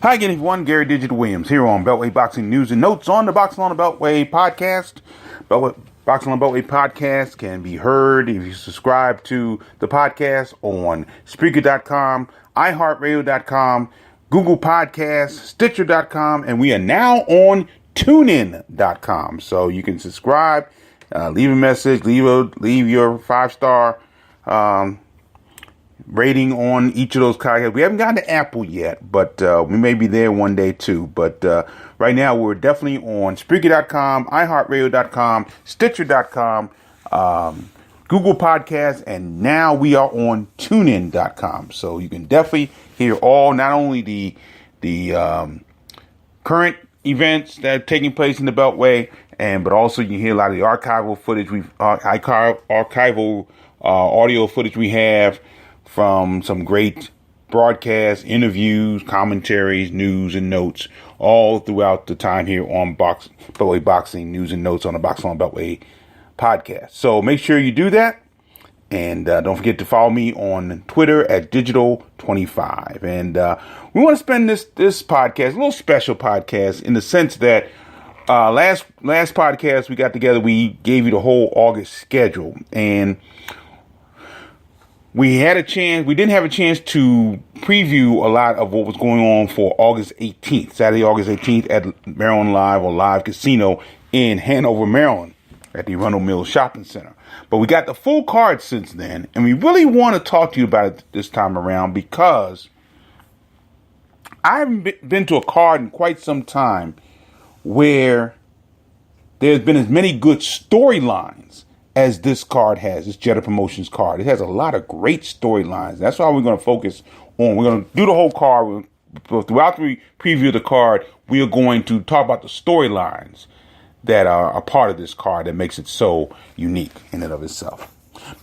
Hi again, everyone. Gary Digital Williams here on Beltway Boxing News and Notes on the Boxing on the Beltway podcast. Boxing on the Beltway podcast can be heard if you subscribe to the podcast on Spreaker.com, iHeartRadio.com, Google Podcasts, Stitcher.com, and we are now on TuneIn.com. So you can subscribe, leave a message, leave your 5-star rating on each of those podcasts. We haven't gotten to Apple yet, but we may be there one day too. But right now, we're definitely on Spreaker.com, iHeartRadio.com, Stitcher.com, Google Podcasts, and now we are on TuneIn.com. So you can definitely hear not only the current events that are taking place in the Beltway, but also you can hear a lot of the archival footage, archival audio footage we have from some great broadcasts, interviews, commentaries, news, and notes all throughout the time here on Beltway Boxing News and Notes on the Boxing on Beltway podcast. So make sure you do that. And don't forget to follow me on Twitter at Digital25. And we want to spend this podcast, a little special podcast, in the sense that last podcast we got together, we gave you the whole August schedule. And we didn't have a chance to preview a lot of what was going on for August 18th, Saturday, August 18th at Maryland Live or Live Casino in Hanover, Maryland at the Arundel Mills Shopping Center. But we got the full card since then, and we really want to talk to you about it this time around because I haven't been to a card in quite some time where there's been as many good storylines as this card has, this Jetta Promotions card. It has a lot of great storylines. That's why we're going to focus on. We're going to do the whole card. Throughout the preview of the card, we are going to talk about the storylines that are a part of this card that makes it so unique in and of itself.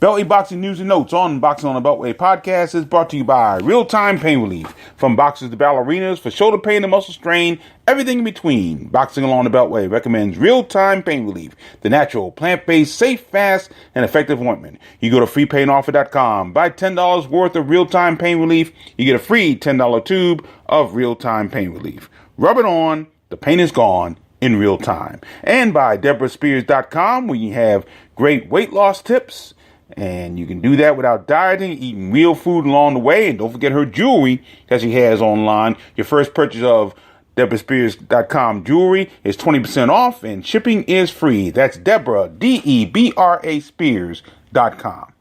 Beltway Boxing News and Notes on Boxing on the Beltway podcast is brought to you by Real-Time Pain Relief. From boxers to ballerinas, for shoulder pain and muscle strain, everything in between. Boxing Along the Beltway recommends Real-Time Pain Relief, the natural, plant-based, safe, fast, and effective ointment. You go to freepainoffer.com, buy $10 worth of Real-Time Pain Relief, you get a free $10 tube of Real-Time Pain Relief. Rub it on, the pain is gone in real time. And by DeborahSpears.com, where you have great weight loss tips. And you can do that without dieting, eating real food along the way. And don't forget her jewelry that she has online. Your first purchase of DeborahSpears.com jewelry is 20% off and shipping is free. That's Deborah, Debra Spears.com.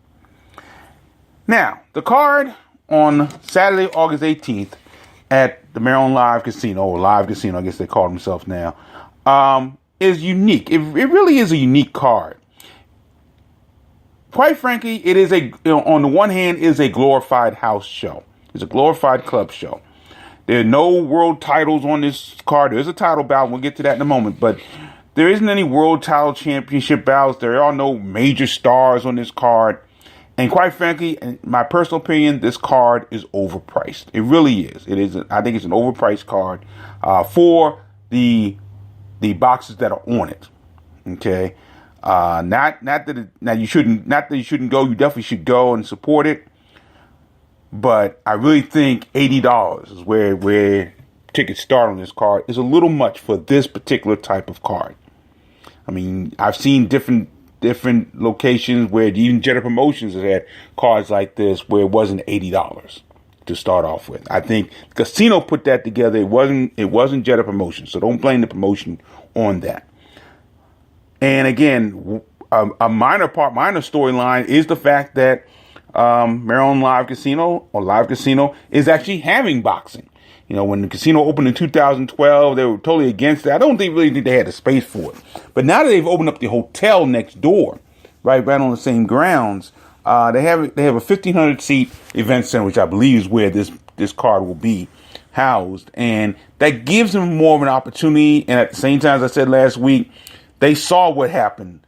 Now, the card on Saturday, August 18th at the Maryland Live Casino, or Live Casino, I guess they call themselves now, is unique. It really is a unique card. Quite frankly, it is on the one hand, is a glorified house show. It's a glorified club show. There are no world titles on this card. There's a title bout. We'll get to that in a moment. But there isn't any world title championship bouts. There are no major stars on this card. And quite frankly, in my personal opinion, this card is overpriced. It really is. It is. I think it's an overpriced card for the boxes that are on it. Okay. Not that you shouldn't go. You definitely should go and support it. But I really think $80 is where tickets start on this card is a little much for this particular type of card. I mean, I've seen different locations where even Jetta Promotions has had cards like this where it wasn't $80 to start off with. I think the casino put that together. It wasn't Jetta Promotions, so don't blame the promotion on that. And again, a minor storyline is the fact that Maryland Live Casino or Live Casino is actually having boxing. You know, when the casino opened in 2012, they were totally against it. I don't really think they had the space for it. But now that they've opened up the hotel next door, right on the same grounds, they have a 1,500 seat event center, which I believe is where this card will be housed, and that gives them more of an opportunity. And at the same time, as I said last week, they saw what happened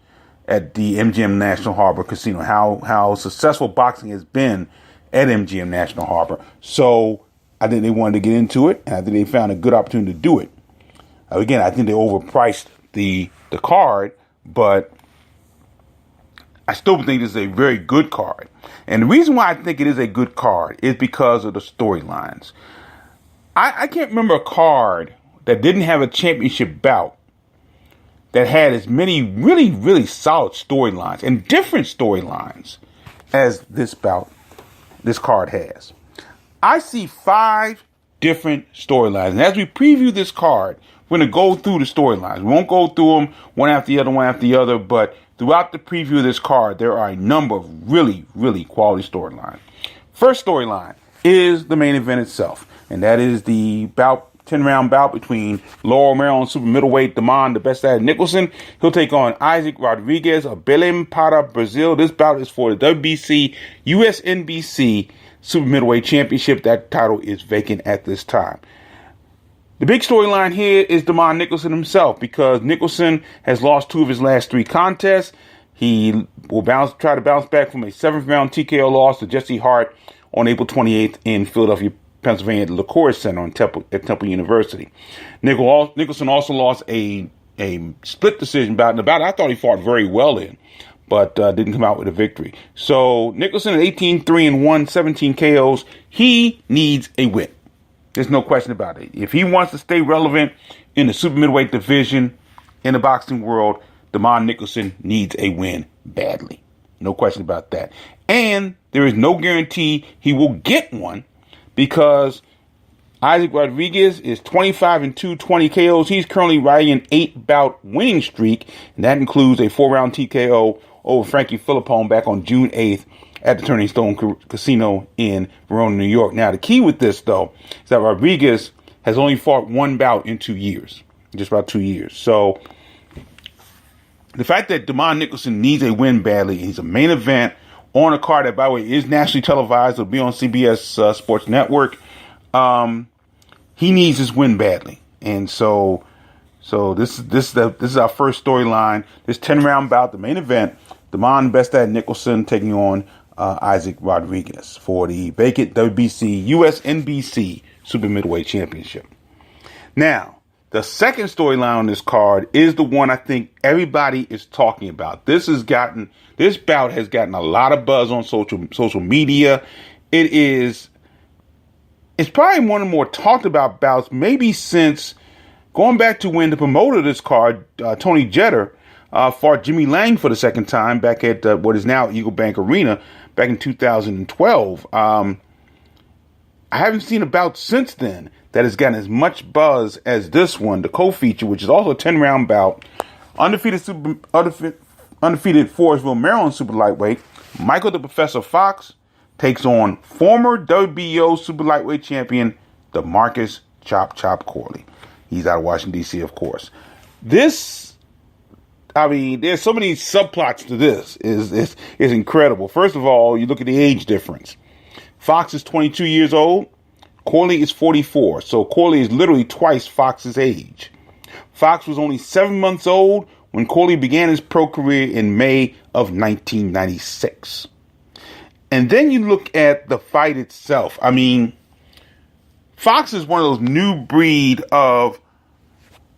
at the MGM National Harbor Casino, how successful boxing has been at MGM National Harbor. So I think they wanted to get into it, and I think they found a good opportunity to do it. Again, I think they overpriced the card, but I still think this is a very good card. And the reason why I think it is a good card is because of the storylines. I can't remember a card that didn't have a championship bout that had as many really, really solid storylines and different storylines as this card has. I see 5 different storylines. And as we preview this card, we're going to go through the storylines. We won't go through them one after the other, but throughout the preview of this card, there are a number of really, really quality storylines. First storyline is the main event itself, and that is the 10-round bout between Laurel Maryland super middleweight Damon the Best at Nicholson. He'll take on Isaac Rodriguez of Belém para Brazil. This bout is for the WBC USNBC super middleweight championship. That title is vacant at this time. The big storyline here is Damon Nicholson himself, because Nicholson has lost 2 of his last 3 contests. He will try to bounce back from a 7th round TKO loss to Jesse Hart on April 28th in Philadelphia, Pennsylvania, at the LaCour Center at Temple University. Nicholson also lost a split decision bout in the bout I thought he fought very well in, but didn't come out with a victory. So Nicholson at 18-3-1, 17 KOs. He needs a win. There's no question about it. If he wants to stay relevant in the super middleweight division in the boxing world, Damon Nicholson needs a win badly. No question about that. And there is no guarantee he will get one, because Isaac Rodriguez is 25-2, 20 KOs. He's currently riding an 8-bout winning streak, and that includes a 4-round TKO over Frankie Philippone back on June 8th at the Turning Stone Casino in Verona, New York. Now, the key with this, though, is that Rodriguez has only fought 1 bout in 2 years, just about 2 years. So the fact that Damon Nicholson needs a win badly, he's a main event on a card that, by the way, is nationally televised. It'll be on CBS Sports Network. He needs his win badly, and so this is our first storyline. This 10-round bout, the main event, Damon Bestad Nicholson taking on Isaac Rodriguez for the vacant WBC USNBC Super Middleweight Championship. Now, the second storyline on this card is the one I think everybody is talking about. This bout has gotten a lot of buzz on social media. It's probably one of the more talked about bouts, maybe since going back to when the promoter of this card, Tony Jeter, fought Jimmy Lang for the second time back at what is now Eagle Bank Arena back in 2012. I haven't seen a bout since then that has gotten as much buzz as this one, the co-feature, which is also a 10-round bout. Undefeated Forestville, Maryland super lightweight Michael the Professor Fox takes on former WBO super lightweight champion DeMarcus Chop Chop Corley. He's out of Washington, D.C., of course. There's so many subplots to this. Is incredible. First of all, you look at the age difference. Fox is 22 years old. Corley is 44. So Corley is literally twice Fox's age. Fox was only 7 months old when Corley began his pro career in May of 1996. And then you look at the fight itself. I mean, Fox is one of those new breed of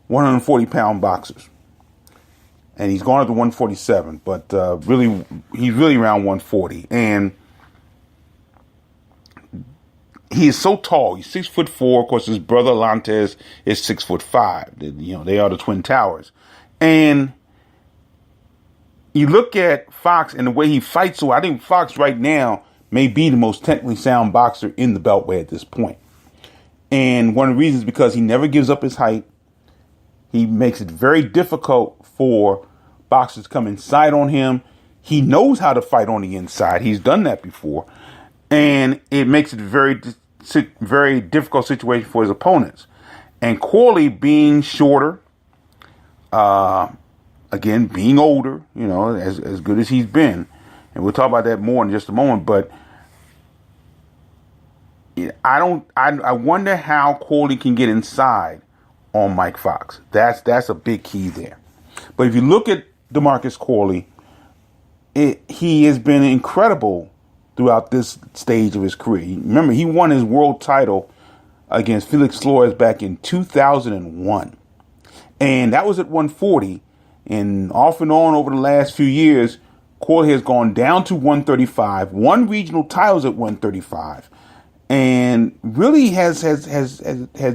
140-pound boxers. And he's gone up to 147, but he's really around 140. And he is so tall. He's 6'4". Of course, his brother Lantes is 6'5". They are the Twin Towers. And you look at Fox and the way he fights. So I think Fox right now may be the most technically sound boxer in the Beltway at this point. And one of the reasons is because he never gives up his height. He makes it very difficult for boxers to come inside on him. He knows how to fight on the inside. He's done that before. And it makes it a very difficult situation for his opponents. And Corley, being shorter, again, being older, as good as he's been, and we'll talk about that more in just a moment, but I wonder how Corley can get inside on Mike Fox. That's a big key there. But if you look at DeMarcus Corley, he has been incredible throughout this stage of his career. Remember, he won his world title against Felix Flores back in 2001. And that was at 140. And off and on over the last few years, Corley has gone down to 135, won regional titles at 135. and really has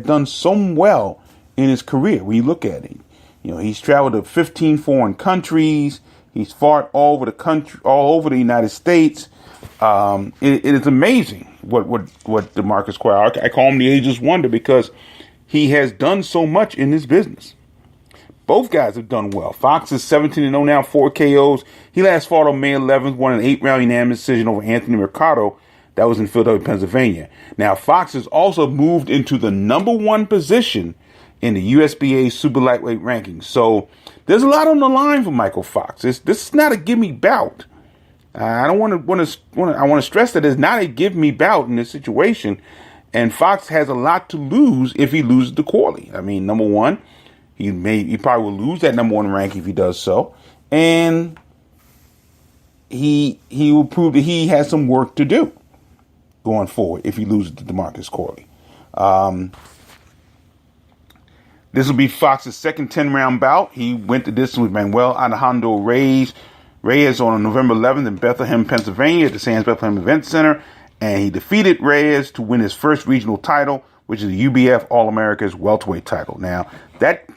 done so well in his career. When you look at it, he's traveled to 15 foreign countries. He's fought all over the country, all over the United States. It is amazing what DeMarcus Cory. I call him the ageless wonder because he has done so much in this business. Both guys have done well. Fox is 17-0 now, 4 KOs. He last fought on May 11th, won an 8-round unanimous decision over Anthony Mercado. That was in Philadelphia, Pennsylvania. Now, Fox has also moved into the number 1 position in the USBA super lightweight rankings. So there's a lot on the line for Michael Fox. This is not a gimme bout. I want to stress that it's not a give me bout in this situation. And Fox has a lot to lose if he loses to Corley. I mean, number one, he probably will lose that number 1 rank if he does so, and he will prove that he has some work to do going forward if he loses to DeMarcus Corley. This will be Fox's second 10-round bout. He went the distance with Manuel Alejandro Reyes on November 11th in Bethlehem, Pennsylvania at the Sands Bethlehem Event Center, and he defeated Reyes to win his first regional title, which is the UBF All-America's welterweight title. Now, that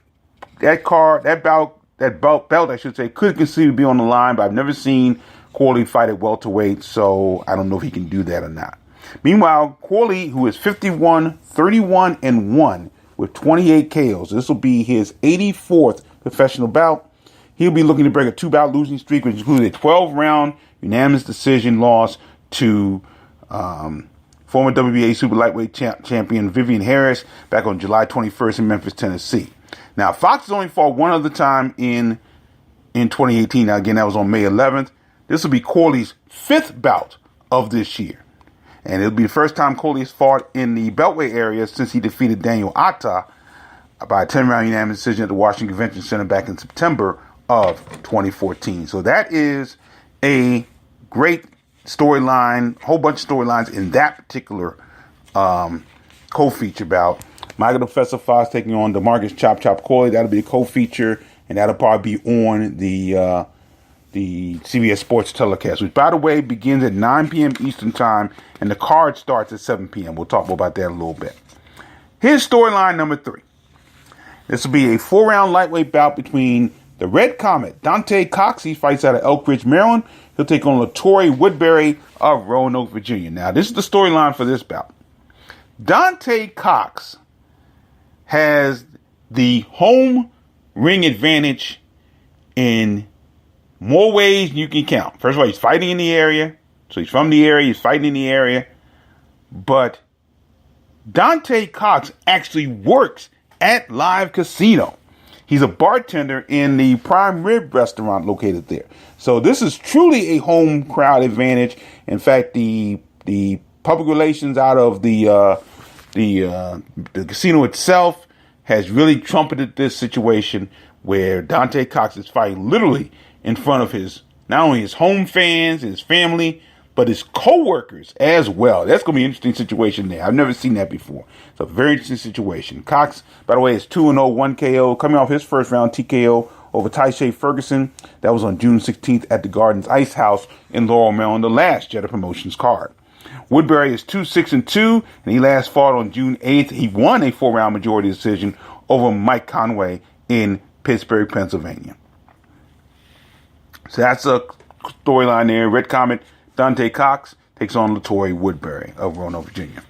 belt, I should say, could conceivably be on the line, but I've never seen Corley fight at welterweight, so I don't know if he can do that or not. Meanwhile, Corley, who is 51, 31-1 with 28 KOs, this will be his 84th professional bout. He'll be looking to break a 2-bout losing streak, which included a 12-round unanimous decision loss to former WBA super lightweight champion Vivian Harris back on July 21st in Memphis, Tennessee. Now, Fox has only fought one other time in 2018. Now, again, that was on May 11th. This will be Corley's 5th bout of this year. And it'll be the first time Corley has fought in the Beltway area since he defeated Daniel Atta by a 10-round unanimous decision at the Washington Convention Center back in September of 2014. So that is a great storyline, whole bunch of storylines in that particular co-feature bout. Michael the Professor Fox taking on DeMarcus Chop Corley. That'll be a co-feature, and that'll probably be on the CBS Sports telecast, which, by the way, begins at 9 p.m. Eastern Time, and the card starts at 7 p.m. We'll talk more about that in a little bit. Here's storyline number 3. This will be a 4-round lightweight bout between the Red Comet, Dante Cox. He fights out of Elk Ridge, Maryland. He'll take on LaTorrey Woodbury of Roanoke, Virginia. Now, this is the storyline for this bout. Dante Cox has the home ring advantage in more ways than you can count. First of all, he's fighting in the area. So he's from the area. He's fighting in the area. But Dante Cox actually works at Live Casino. He's a bartender in the Prime Rib restaurant located there. So this is truly a home crowd advantage. In fact, the public relations out of the casino itself has really trumpeted this situation where Dante Cox is fighting literally in front of not only his home fans, his family, but his co-workers as well. That's going to be an interesting situation there. I've never seen that before. It's a very interesting situation. Cox, by the way, is 2-0, 1 KO, coming off his first round TKO over Taisha Ferguson. That was on June 16th at the Gardens Ice House in Laurel, Maryland, the last Jetta Promotions card. Woodbury is 2-6-2, and he last fought on June 8th. He won a 4-round majority decision over Mike Conway in Pittsburgh, Pennsylvania. So that's a storyline there. Red Comet, Dante Cox takes on LaTorrey Woodbury of Roanoke, Virginia.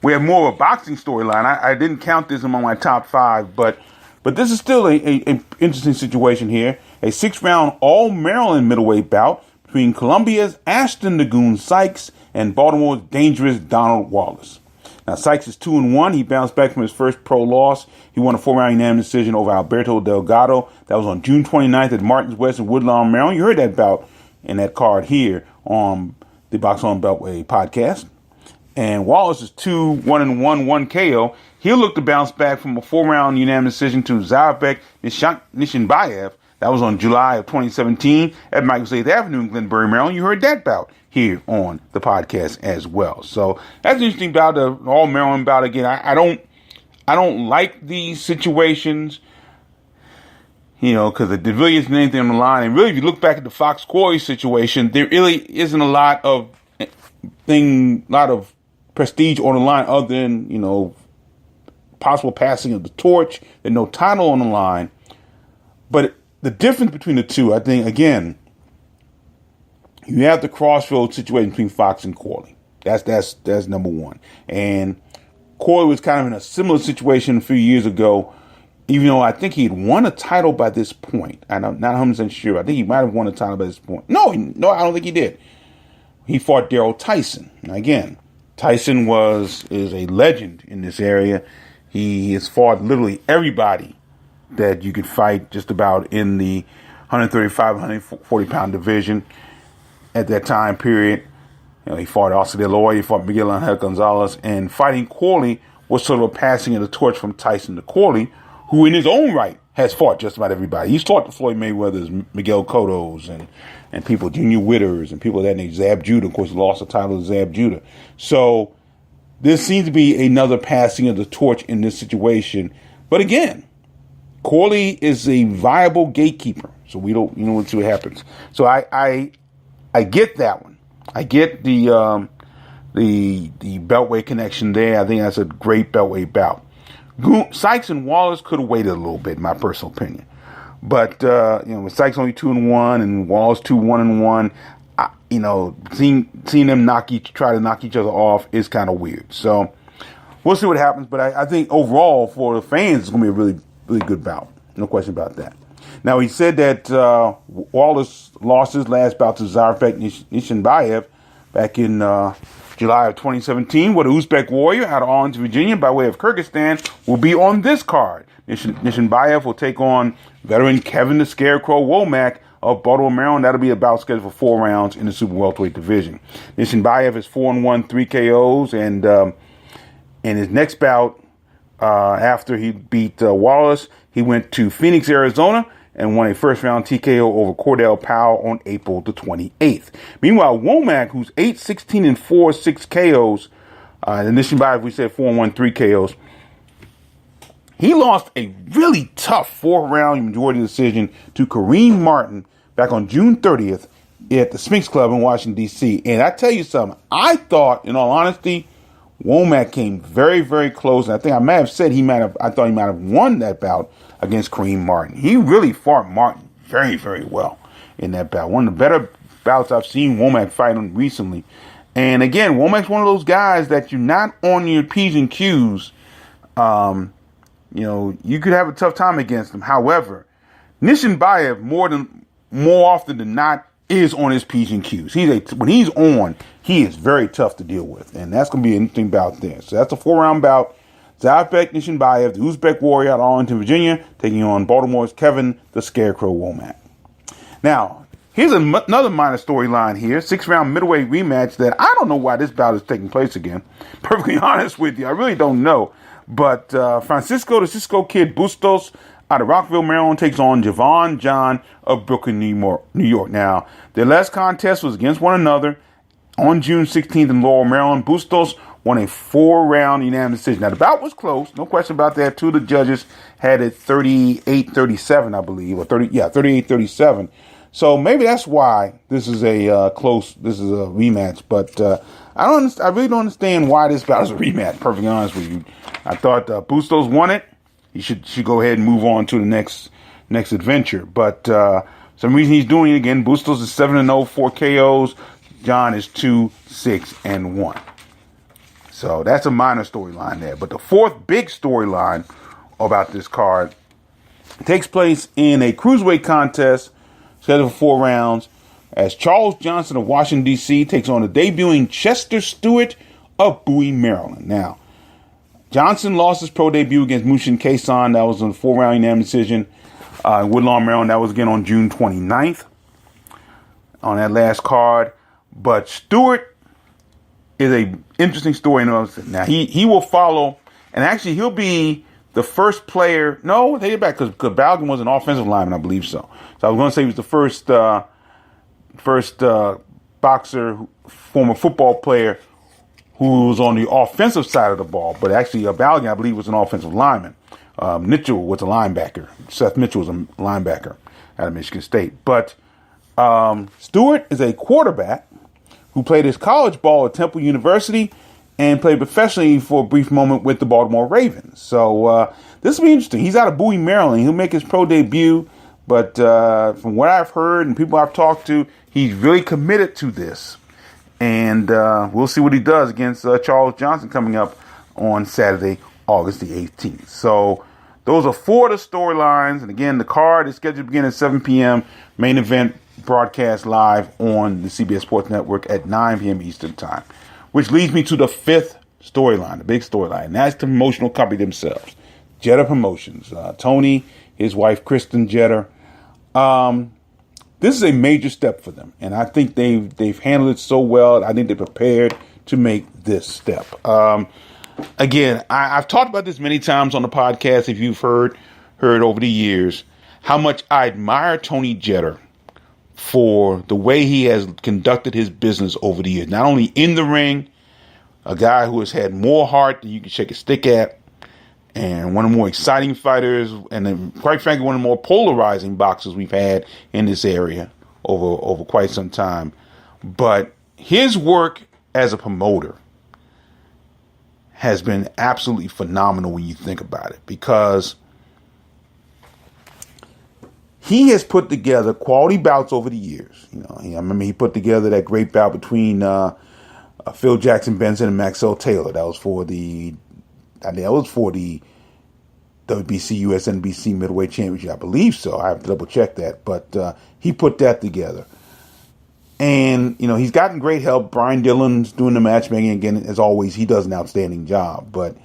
We have more of a boxing storyline. I didn't count this among my top 5, but this is still a interesting situation here. A 6-round all-Maryland middleweight bout between Columbia's Ashton Nagoon Sykes and Baltimore's dangerous Donald Wallace. Now, Sykes is 2-1. He bounced back from his first pro loss. He won a 4-round unanimous decision over Alberto Delgado. That was on June 29th at Martins West in Woodlawn, Maryland. You heard that bout in that card here on the Box on Beltway podcast. And Wallace is 2-1-1, 1 KO. He'll look to bounce back from a 4-round unanimous decision to Zarbek Nishinbayev. That was on July of 2017 at Michael Eighth Avenue in Glenbury, Maryland. You heard that bout here on the podcast as well. So that's an interesting bout, the all Maryland bout. Again, I don't like these situations, because there really isn't anything on the line. And really, if you look back at the Fox Corey situation, there really isn't a lot of prestige on the line other than, possible passing of the torch. There's no title on the line. But the difference between the two, I think, again, you have the crossroads situation between Fox and Corley. That's number one. And Corley was kind of in a similar situation a few years ago, even though I think he had won a title by this point. I'm not 100% sure. I think he might have won a title by this point. No, I don't think he did. He fought Daryl Tyson. Now, again, Tyson is a legend in this area. He has fought literally everybody that you could fight just about in the 135, 140 pound division at that time period. He fought Oscar De La Hoya, he fought Miguel Angel Gonzalez, and fighting Corley was sort of a passing of the torch from Tyson to Corley, who in his own right has fought just about everybody. He's fought the Floyd Mayweathers, Miguel Cottos, and people, Junior Witters, and people of that nature. Zab Judah, of course, lost the title to Zab Judah. So there seems to be another passing of the torch in this situation. But again, Corley is a viable gatekeeper, so we'll see what happens. So I get that one. I get the Beltway connection there. I think that's a great Beltway bout. Sykes and Wallace could have waited a little bit, in my personal opinion. But with Sykes only 2-1 and Wallace 2-1-1, seeing them try to knock each other off is kind of weird. So we'll see what happens. But I think overall for the fans, it's going to be a really, really good bout. No question about that. Now, he said that Wallace lost his last bout to Zarfek Nishinbayev back in July of 2017, where the Uzbek warrior out of Arlington, Virginia, by way of Kyrgyzstan, will be on this card. Nishinbayev will take on veteran Kevin the Scarecrow Womack of Baltimore, Maryland. That'll be a bout scheduled for 4 rounds in the super welterweight division. Nishinbayev is 4-1, 3 KOs, and in his next bout, after he beat Wallace, he went to Phoenix, Arizona, and won a first-round TKO over Cordell Powell on April the 28th. Meanwhile, Womack, who's 8-16-4, 6 KOs, and Nishinbayev, we said 4-1, 3 KOs, he lost a really tough 4-round majority decision to Kareem Martin back on June 30th at the Sphinx Club in Washington, D.C. And I tell you something, I thought, in all honesty, Womack came very, very close. And I think I might have said I thought he might have won that bout against Kareem Martin. He really fought Martin very, very well in that bout. One of the better bouts I've seen Womack fight on recently. And again, Womack's one of those guys that you're not on your P's and Q's. You could have a tough time against him. However, Nishinbayev more often than not is on his P's and Q's. When he's on, he is very tough to deal with. And that's going to be an interesting bout there. So that's a 4-round bout. Zarfek Nishinbayev, the Uzbek warrior out of Arlington, Virginia, taking on Baltimore's Kevin the Scarecrow Womack. Now, here's another minor storyline here. 6-round middleweight rematch that I don't know why this bout is taking place again. Perfectly honest with you, I really don't know. But Francisco the Cisco Kid Bustos out of Rockville, Maryland, takes on Javon John of Brooklyn, New York. Now, their last contest was against one another on June 16th in Laurel, Maryland. Bustos won a 4-round unanimous decision. Now, the bout was close. No question about that. Two of the judges had it 38-37, I believe, or 38-37. So maybe that's why this is a rematch. But I really don't understand why this bout is a rematch, perfectly honest with you. I thought Bustos won it. He should go ahead and move on to the next adventure. But some reason he's doing it again. Bustos is 7-0, 4 KOs. John is 2-6-1. So that's a minor storyline there. But the fourth big storyline about this card takes place in a cruiserweight contest scheduled for 4 rounds as Charles Johnson of Washington, D.C. takes on the debuting Chester Stewart of Bowie, Maryland. Now, Johnson lost his pro debut against Mushin Kason. That was on a 4-round unanimous decision in Woodlawn, Maryland. That was again on June 29th on that last card. But Stewart is an interesting story. Now, he will follow, and actually he'll be the first player. No, take it back, because Balgan was an offensive lineman, I believe so. So I was going to say he was the first boxer, former football player who was on the offensive side of the ball. But actually, Balgan, I believe, was an offensive lineman. Mitchell was a linebacker. Seth Mitchell was a linebacker out of Michigan State. But Stewart is a quarterback who played his college ball at Temple University and played professionally for a brief moment with the Baltimore Ravens. So this will be interesting. He's out of Bowie, Maryland. He'll make his pro debut, but from what I've heard and people I've talked to, he's really committed to this. And we'll see what he does against Charles Johnson coming up on Saturday, August the 18th. So those are 4 of the storylines. And again, the card is scheduled to begin at 7 p.m. Main event broadcast live on the CBS Sports Network at 9 p.m. Eastern Time. Which leads me to the 5th storyline, the big storyline. And that's the promotional company themselves. Jeter Promotions. Tony, his wife, Kristen Jeter. This is a major step for them. And I think they've handled it so well. I think they're prepared to make this step. Again, I've talked about this many times on the podcast, if you've heard over the years, how much I admire Tony Jeter for the way he has conducted his business over the years. Not only in the ring, a guy who has had more heart than you can shake a stick at, and one of the more exciting fighters, and then, quite frankly, one of the more polarizing boxers we've had in this area over quite some time. But his work as a promoter has been absolutely phenomenal when you think about it, because he has put together quality bouts over the years. I remember he put together that great bout between Phil Jackson Benson and Maxwell Taylor. That was for the WBC USNBC Middleweight Championship. I believe so. I have to double check that, but he put that together. And, he's gotten great help. Brian Dillon's doing the matchmaking again. As always, he does an outstanding job. But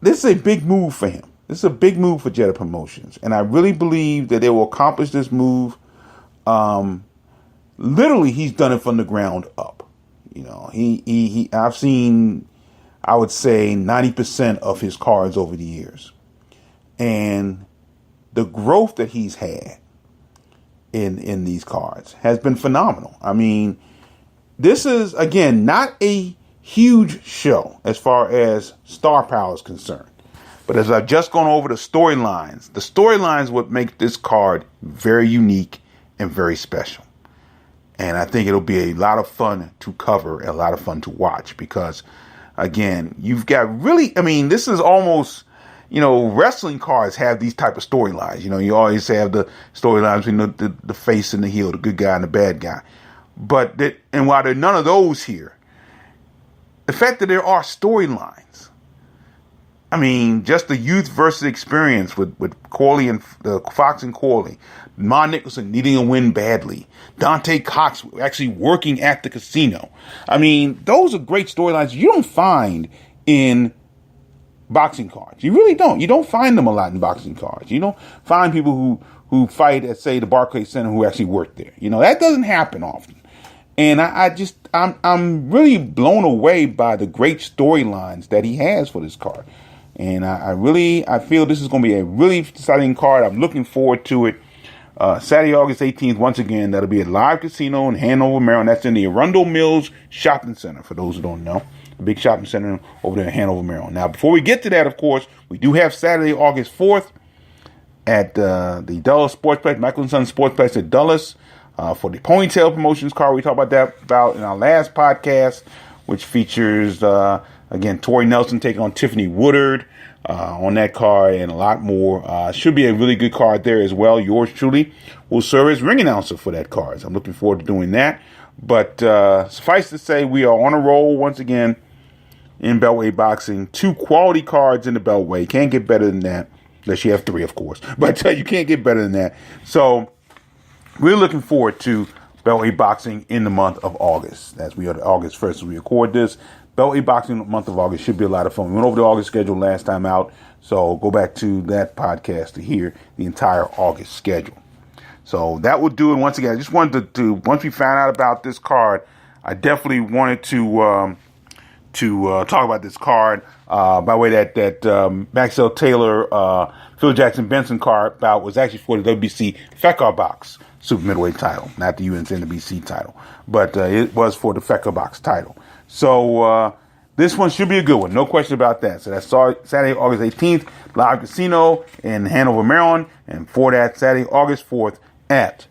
this is a big move for him. This is a big move for Jeter Promotions. And I really believe that they will accomplish this move. Literally, he's done it from the ground up. I've seen, I would say, 90% of his cards over the years. And the growth that he's had in these cards has been phenomenal. I mean, this is, again, not a huge show as far as star power is concerned. But as I've just gone over the storylines would make this card very unique and very special. And I think it'll be a lot of fun to cover and a lot of fun to watch because, again, you've got really, this is almost, wrestling cards have these type of storylines. You always have the storylines between the face and the heel, the good guy and the bad guy. And while there are none of those here, the fact that there are storylines, just the youth versus experience with Corley and Fox and Corley, Ma Nicholson needing a win badly, Dante Cox actually working at the casino. Those are great storylines you don't find in boxing cards. You really don't. You don't find them a lot in boxing cards. You don't find people who fight at, say, the Barclays Center who actually work there. That doesn't happen often. And I'm really blown away by the great storylines that he has for this card. And I feel this is going to be a really exciting card. I'm looking forward to it. Saturday, August 18th, once again, that'll be at Live Casino in Hanover, Maryland. That's in the Arundel Mills Shopping Center, for those who don't know. The big shopping center over there in Hanover, Maryland. Now, before we get to that, of course, we do have Saturday, August 4th at the Dulles Sportsplex, Michael & Son Sportsplex at Dulles for the Ponytail Promotions card. We talked about in our last podcast, which features, again, Tori Nelson taking on Tiffany Woodard on that card and a lot more. Should be a really good card there as well. Yours truly will serve as ring announcer for that card. So I'm looking forward to doing that. But suffice to say, we are on a roll once again in Beltway boxing. 2 quality cards in the Beltway. Can't get better than that. Unless you have 3, of course. But you can't get better than that. So we're looking forward to Beltway boxing in the month of August. As we are August 1st as we record this. Beltway boxing in the month of August should be a lot of fun. We went over the August schedule last time out. So go back to that podcast to hear the entire August schedule. So that will do it. Once again, I just wanted to once we found out about this card, I definitely wanted to talk about this card. By the way, that Maxwell Taylor, Phil Jackson Benson card bout was actually for the WBC FECAR box super middleweight title, not the USNBC title, but it was for the FECAR box title. So this one should be a good one, no question about that. So that's Saturday, August 18th, Live Casino in Hanover, Maryland, and for that Saturday, August 4th at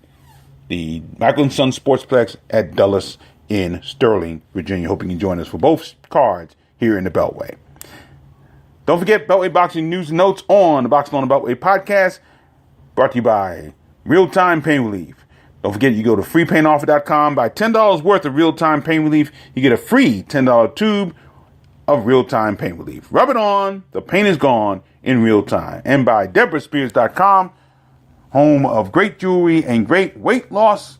the Michael & Son Sportsplex at Dulles in Sterling, Virginia. Hope you can join us for both cards here in the Beltway. Don't forget Beltway Boxing News and Notes on the Boxing on the Beltway podcast, brought to you by Real Time Pain Relief. Don't forget, you go to freepainoffer.com, buy $10 worth of Real Time Pain Relief. You get a free $10 tube of Real Time Pain Relief. Rub it on, the pain is gone in real time. And by DeborahSpears.com, home of great jewelry and great weight loss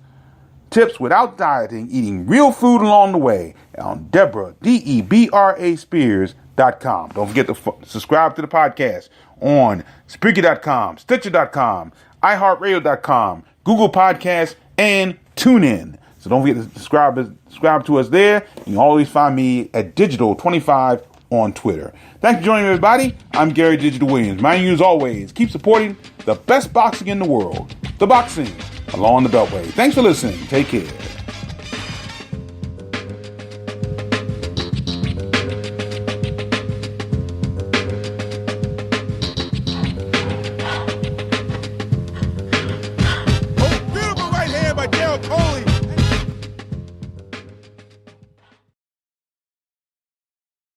tips without dieting, eating real food along the way on Deborah, Debra Spears.com. Don't forget to subscribe to the podcast on Spreaker.com, Stitcher.com, iHeartRadio.com, Google Podcasts, and TuneIn. So don't forget to subscribe to us there. You can always find me at Digital25 on Twitter. Thanks for joining me, everybody. I'm Gary Digital Williams. Mind you, as always, keep supporting the best boxing in the world, the boxing along the Beltway. Thanks for listening. Take care.